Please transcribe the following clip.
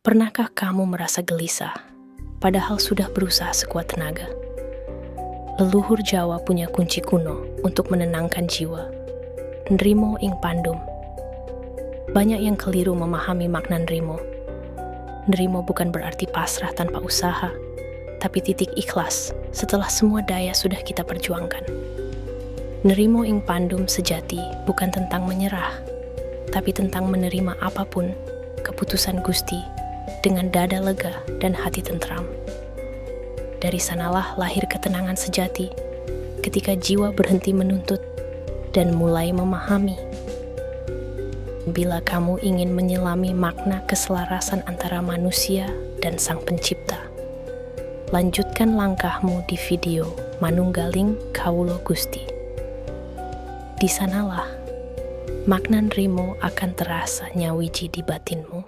Pernahkah kamu merasa gelisah, padahal sudah berusaha sekuat tenaga? Leluhur Jawa punya kunci kuno untuk menenangkan jiwa. Nrimo ing pandum. Banyak yang keliru memahami makna nrimo. Nrimo bukan berarti pasrah tanpa usaha, tapi titik ikhlas setelah semua daya sudah kita perjuangkan. Nrimo ing pandum sejati bukan tentang menyerah, tapi tentang menerima apapun keputusan Gusti dengan dada lega dan hati tentram. Dari sanalah lahir ketenangan sejati ketika jiwa berhenti menuntut dan mulai memahami. Bila kamu ingin menyelami makna keselarasan antara manusia dan Sang Pencipta, lanjutkan langkahmu di video Manunggaling Kawula Gusti. Di sanalah makna nrimo akan terasa nyawiji di batinmu.